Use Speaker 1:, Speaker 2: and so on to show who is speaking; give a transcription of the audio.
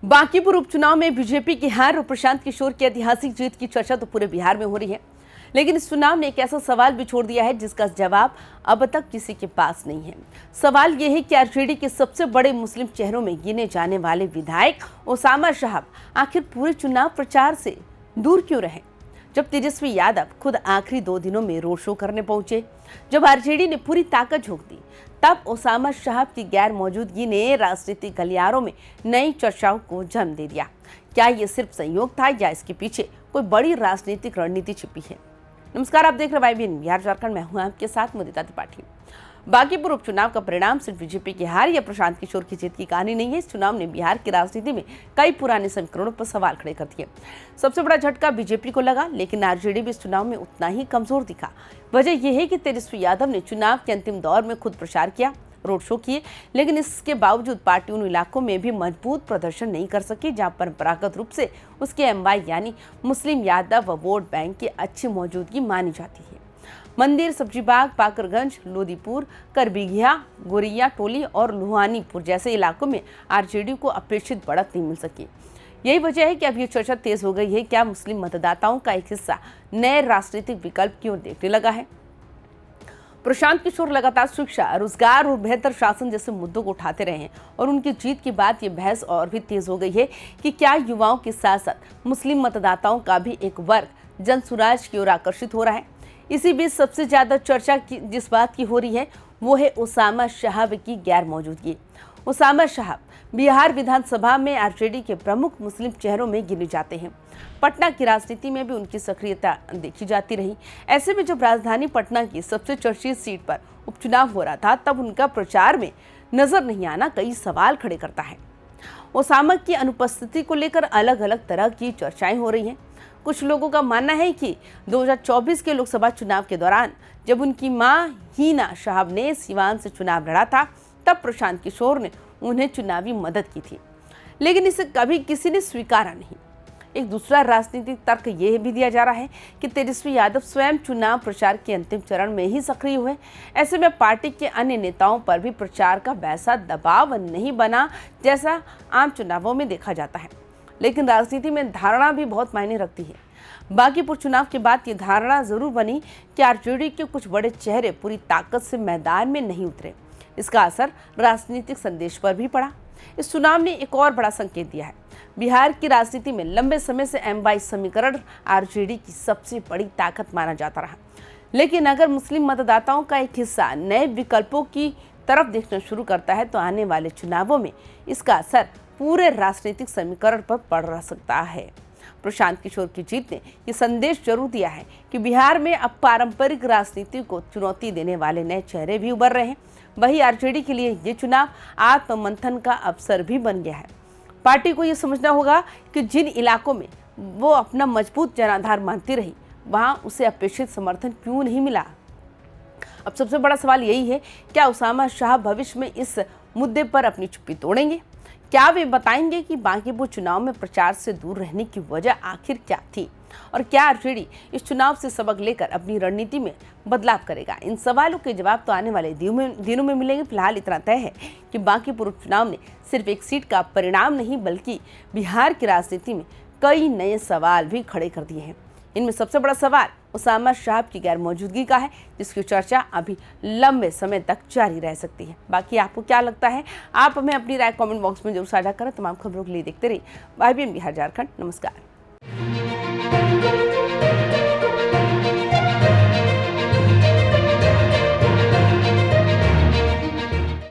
Speaker 1: बांकीपुर उपचुनाव में बीजेपी की हार और प्रशांत किशोर की ऐतिहासिक जीत की चर्चा तो पूरे बिहार में हो रही है, लेकिन इस चुनाव ने एक ऐसा सवाल भी छोड़ दिया है जिसका जवाब अब तक किसी के पास नहीं है। सवाल यह है कि आरजेडी के सबसे बड़े मुस्लिम चेहरों में गिने जाने वाले विधायक उसामा साहब आखिर पूरे चुनाव प्रचार से दूर क्यों रहे। जब तेजस्वी यादव खुद आखिरी 2 दिनों में रोड शो करने पहुंचे, जब आरजेडी ने पूरी ताकत झोंक दी, तब उसामा साहब की गैर मौजूदगी ने राजनीतिक गलियारों में नई चर्चाओं को जन्म दे दिया। क्या ये सिर्फ संयोग था या इसके पीछे कोई बड़ी राजनीतिक रणनीति छिपी है? नमस्कार, आप देख रहे हैं बिहार झारखंड। मैं हूं आपके साथ मुदिता त्रिपाठी। बांकीपुर उपचुनाव का परिणाम सिर्फ बीजेपी की हार या प्रशांत किशोर की जीत की कहानी नहीं है। इस चुनाव ने बिहार की राजनीति में कई पुराने समीकरणों पर सवाल खड़े कर दिए। सबसे बड़ा झटका बीजेपी को लगा, लेकिन आरजेडी भी इस चुनाव में उतना ही कमजोर दिखा। वजह यह है कि तेजस्वी यादव ने चुनाव के अंतिम दौर में खुद प्रचार किया, रोड शो किए, लेकिन इसके बावजूद पार्टी उन इलाकों में भी मजबूत प्रदर्शन नहीं कर सकी जहां परंपरागत रूप से उसके एमवाई यानी मुस्लिम यादव व वोट बैंक की अच्छी मौजूदगी मानी जाती है। मंदिर, सब्जीबाग, पाकरगंज, लोदीपुर, करबिघिया, गोरिया टोली और लुहानीपुर जैसे इलाकों में आरजेडी को अपेक्षित बढ़त नहीं मिल सकी। यही वजह है कि अब ये चर्चा तेज हो गई है, क्या मुस्लिम मतदाताओं का एक हिस्सा नए राजनीतिक विकल्प की ओर देखने लगा है। प्रशांत किशोर लगातार शिक्षा, रोजगार और बेहतर शासन जैसे मुद्दों को उठाते रहे हैं और उनकी जीत के बाद ये बहस और भी तेज हो गई है कि क्या युवाओं के साथ साथ मुस्लिम मतदाताओं का भी एक वर्ग जनसुराज की ओर आकर्षित हो रहा है। इसी बीच सबसे ज्यादा चर्चा जिस बात की हो रही है वो है उसामा साहब की गैर मौजूदगी। उसामा साहब बिहार विधानसभा में आरजेडी के प्रमुख मुस्लिम चेहरों में गिने जाते हैं। पटना की राजनीति में भी उनकी सक्रियता देखी जाती रही। ऐसे में जब राजधानी पटना की सबसे चर्चित सीट पर उपचुनाव हो रहा था, तब उनका प्रचार में नजर नहीं आना कई सवाल खड़े करता है। उसामा की अनुपस्थिति को लेकर अलग अलग तरह की चर्चाएं हो रही हैं। कुछ लोगों का मानना है कि 2024 के लोकसभा चुनाव के दौरान जब उनकी मां हीना साहब ने सीवान से चुनाव लड़ा था, तब प्रशांत किशोर ने उन्हें चुनावी मदद की थी, लेकिन इसे कभी किसी ने स्वीकारा नहीं। एक दूसरा राजनीतिक तर्क यह भी दिया जा रहा है कि तेजस्वी यादव स्वयं चुनाव प्रचार के अंतिम चरण में ही सक्रिय हुए। ऐसे में पार्टी के अन्य नेताओं पर भी प्रचार का वैसा दबाव नहीं बना जैसा आम चुनावों में देखा जाता है। लेकिन राजनीति में धारणा भी बहुत मायने रखती है। बांकीपुर चुनाव के बाद ये धारणा जरूर बनी कि आरजेडी के कुछ बड़े चेहरे पूरी ताकत से मैदान में नहीं उतरे। इसका असर राजनीतिक संदेश पर भी पड़ा। इस चुनाव ने एक और बड़ा संकेत दिया है। बिहार की राजनीति में लंबे समय से एमवाई समीकरण आरजेडी की सबसे बड़ी ताकत माना जाता रहा, लेकिन अगर मुस्लिम मतदाताओं का एक हिस्सा नए विकल्पों की तरफ देखना शुरू करता है तो आने वाले चुनावों में इसका असर पूरे राजनीतिक समीकरण पर पड़ सकता है। प्रशांत किशोर की जीत ने यह संदेश जरूर दिया है कि बिहार में अब पारंपरिक राजनीति को चुनौती देने वाले नए चेहरे भी उभर रहे हैं। वहीं आरजेडी के लिए ये चुनाव आत्ममंथन का अवसर भी बन गया है। पार्टी को ये समझना होगा कि जिन इलाकों में वो अपना मजबूत जनाधार मानती रही, वहां उसे अपेक्षित समर्थन क्यों नहीं मिला। अब सबसे बड़ा सवाल यही है, क्या उसामा साहब भविष्य में इस मुद्दे पर अपनी चुप्पी तोड़ेंगे? क्या वे बताएंगे कि बांकीपुर चुनाव में प्रचार से दूर रहने की वजह आखिर क्या थी, और क्या आरजेडी इस चुनाव से सबक लेकर अपनी रणनीति में बदलाव करेगा? इन सवालों के जवाब तो आने वाले दिनों में मिलेंगे। फिलहाल इतना तय है कि बांकीपुर चुनाव ने सिर्फ एक सीट का परिणाम नहीं, बल्कि बिहार की राजनीति में कई नए सवाल भी खड़े कर दिए हैं। इनमें सबसे बड़ा सवाल उसामा साहब की गैर मौजूदगी का है, जिसकी चर्चा अभी लंबे समय तक जारी रह सकती है। बाकी आपको क्या लगता है? आप हमें अपनी राय कमेंट बॉक्स में जरूर साझा करें। तमाम खबरों के लिए देखते रहिए YBN बिहार झारखंड। नमस्कार।